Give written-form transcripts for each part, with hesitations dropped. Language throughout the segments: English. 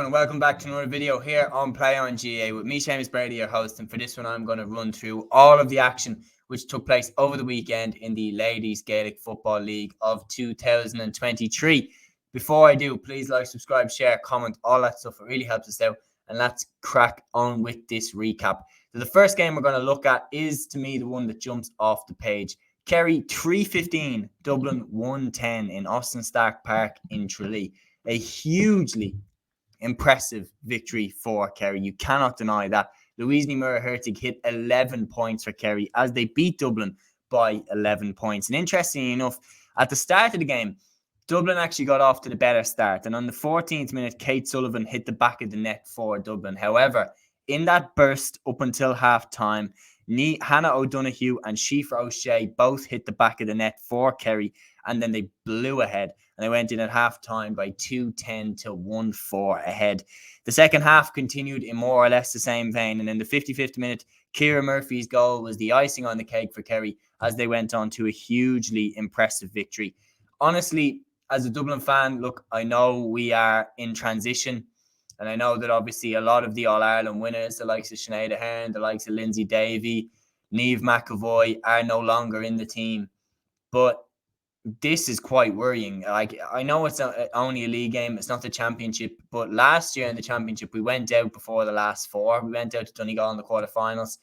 and welcome back to another video here on Play on GAA with me, Seamus Brady, your host. And for this one, I'm going to run through all of the action which took place over the weekend in the Ladies Gaelic Football League of 2023. Before I do, please like, subscribe, share, comment, all that stuff. It really helps us out. And let's crack on with this recap. So the first game we're going to look at is, to me, the one that jumps off the page. Kerry 3-15, Dublin 1-10 in Austin Stark Park in Tralee. A hugely impressive victory for Kerry. You cannot deny that. Louise Murray-Hertig hit 11 points for Kerry as they beat Dublin by 11 points. And interestingly enough, at the start of the game, Dublin actually got off to the better start. And on the 14th minute, Kate Sullivan hit the back of the net for Dublin. However, in that burst up until half-time, Hannah O'Donoghue and Sheafra O'Shea both hit the back of the net for Kerry, and then they blew ahead. And they went in at half-time by 2-10 to 1-4 ahead. The second half continued in more or less the same vein. And in the 55th minute, Ciara Murphy's goal was the icing on the cake for Kerry as they went on to a hugely impressive victory. Honestly, as a Dublin fan, look, I know we are in transition. And I know that obviously a lot of the All-Ireland winners, the likes of Sinead Ahern, the likes of Lindsay Davey, Niamh McAvoy, are no longer in the team. But this is quite worrying. Like, I know it's only a league game, it's not the championship, but last year in the championship, we went out before the last four. We went out to Donegal in the quarterfinals.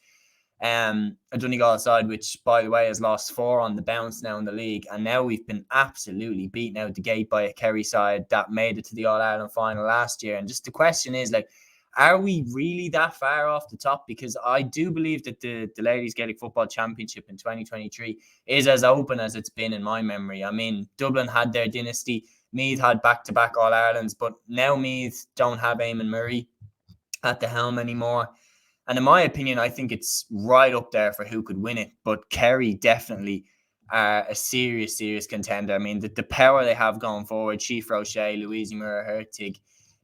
A Donegal side, which, by the way, has lost 4 on the bounce now in the league. And now we've been absolutely beaten out the gate by a Kerry side that made it to the All-Ireland final last year. And just the question is, like, are we really that far off the top? Because I do believe that the Ladies Gaelic Football Championship in 2023 is as open as it's been in my memory. I mean, Dublin had their dynasty. Meath had back-to-back All-Irelands. But now Meath don't have Eamon Murray at the helm anymore. And in my opinion, I think it's right up there for who could win it. But Kerry definitely are a serious contender. I mean, the power they have going forward, Sheafra O'Shea, Louise Murray-Hertig,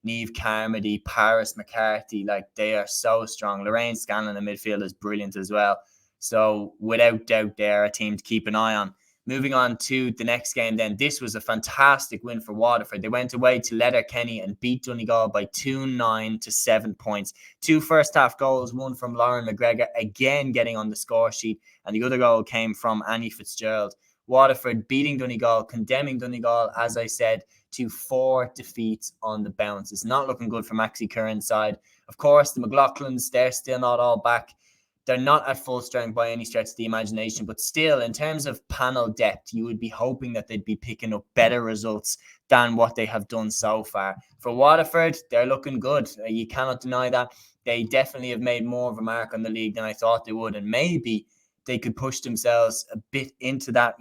Niamh Carmody, Paris McCarthy, like, they are so strong. Lorraine Scanlon in midfield is brilliant as well. So without doubt, they're a team to keep an eye on. Moving on to the next game then, this was a fantastic win for Waterford. They went away to Letterkenny and beat Donegal by 2-9 to 7 points. 2 first-half goals, one from Lauren McGregor, again getting on the score sheet, and the other goal came from Annie Fitzgerald. Waterford beating Donegal, condemning Donegal, as I said, to 4 defeats on the bounce. It's not looking good for Maxie Curran's side. Of course, the McLaughlins, they're still not all back. They're not at full strength by any stretch of the imagination, but still, in terms of panel depth, you would be hoping that they'd be picking up better results than what they have done so far. For Waterford, they're looking good. You cannot deny that. They definitely have made more of a mark on the league than I thought they would, and maybe they could push themselves a bit into that,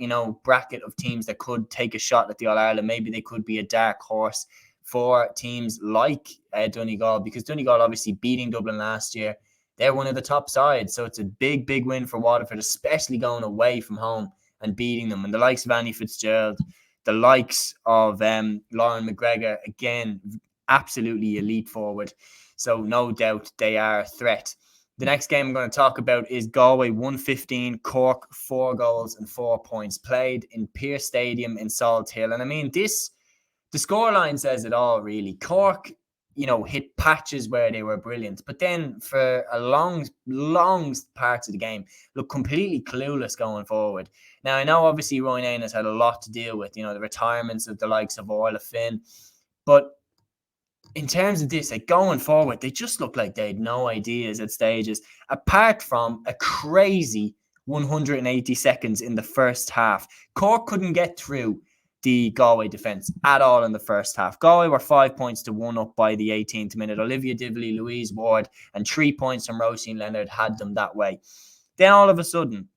bracket of teams that could take a shot at the All-Ireland. Maybe they could be a dark horse for teams like Donegal, because Donegal obviously beating Dublin last year, they're one of the top sides. So it's a big win for Waterford, especially going away from home and beating them. And the likes of Annie Fitzgerald, the likes of Lauren McGregor, again, absolutely elite forward. So no doubt they are a threat. The next game I'm going to talk about is Galway 1-15, Cork 4 goals and 4 points, played in Pearse Stadium in Salt Hill. And I mean, the scoreline says it all, really. Cork, hit patches where they were brilliant, but then for a long parts of the game, look completely clueless going forward. Now, I know obviously Roy has had a lot to deal with, the retirements of the likes of Orla Finn, but in terms of this, like, going forward, they just look like they had no ideas at stages, apart from a crazy 180 seconds in the first half. Cork couldn't get through the Galway defence at all in the first half. Galway were 5 points to 1 up by the 18th minute. Olivia Dibley, Louise Ward, and 3 points from Roisin Leonard had them that way. Then all of a sudden,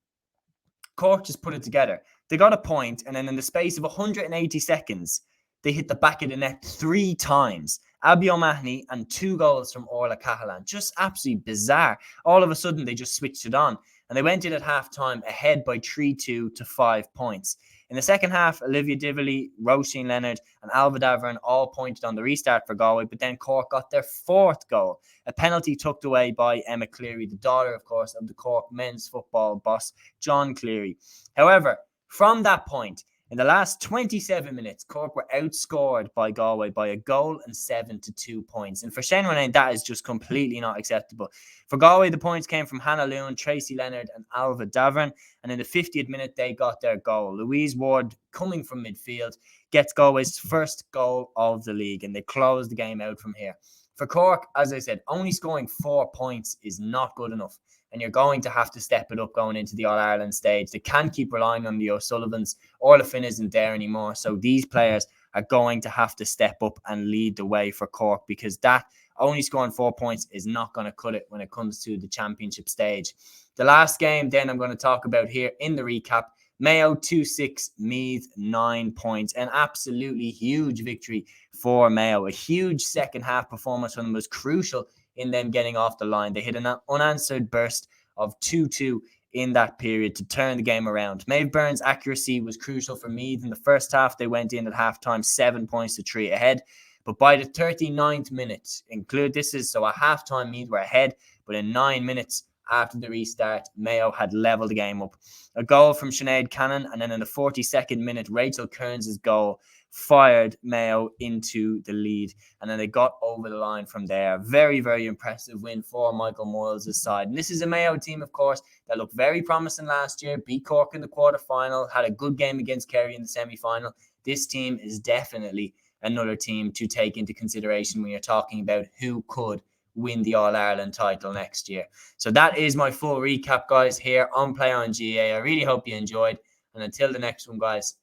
Cork just put it together. They got a point, and then in the space of 180 seconds, they hit the back of the net 3 times. Abby O'Mahony and 2 goals from Orla Cahalan. Just absolutely bizarre. All of a sudden, they just switched it on. And they went in at half-time ahead by 3-2 to 5 points. In the second half, Olivia Dibley, Roisin Leonard and Alva Davern all pointed on the restart for Galway, but then Cork got their 4th goal. A penalty tucked away by Emma Cleary, the daughter, of course, of the Cork men's football boss, John Cleary. However, from that point, In the last 27 minutes, Cork were outscored by Galway by a goal and 7-2 points. And for Shane Renane, that is just completely not acceptable. For Galway, the points came from Hannah Loon, Tracy Leonard, and Alva Davern. And in the 50th minute, they got their goal. Louise Ward, coming from midfield, gets Galway's first goal of the league, and they close the game out from here. For Cork, as I said, only scoring 4 points is not good enough. And you're going to have to step it up going into the All-Ireland stage. They can't keep relying on the O'Sullivans. Orla Finn isn't there anymore. So these players are going to have to step up and lead the way for Cork, because that only scoring 4 points is not going to cut it when it comes to the championship stage. The last game then I'm going to talk about here in the recap: Mayo 2-6, Meath 9 points. An absolutely huge victory for Mayo. A huge second half performance from them was crucial in them getting off the line. They hit an unanswered burst of 2-2 in that period to turn the game around. Maeve Byrne's accuracy was crucial for Meath. In the first half, they went in at halftime 7 points to 3 ahead. But by the 39th minute, at halftime, Meath were ahead, but in 9 minutes after the restart, Mayo had levelled the game up. A goal from Sinead Cannon, and then in the 42nd minute, Rachel Kearns' goal fired Mayo into the lead, and then they got over the line from there. Very, very impressive win for Michael Moyles' side. And this is a Mayo team, of course, that looked very promising last year, beat Cork in the quarter-final, had a good game against Kerry in the semi-final. This team is definitely another team to take into consideration when you're talking about who could win the All-Ireland title next year. So that is my full recap, guys, here on Play on GAA. I really hope you enjoyed. And until the next one, guys,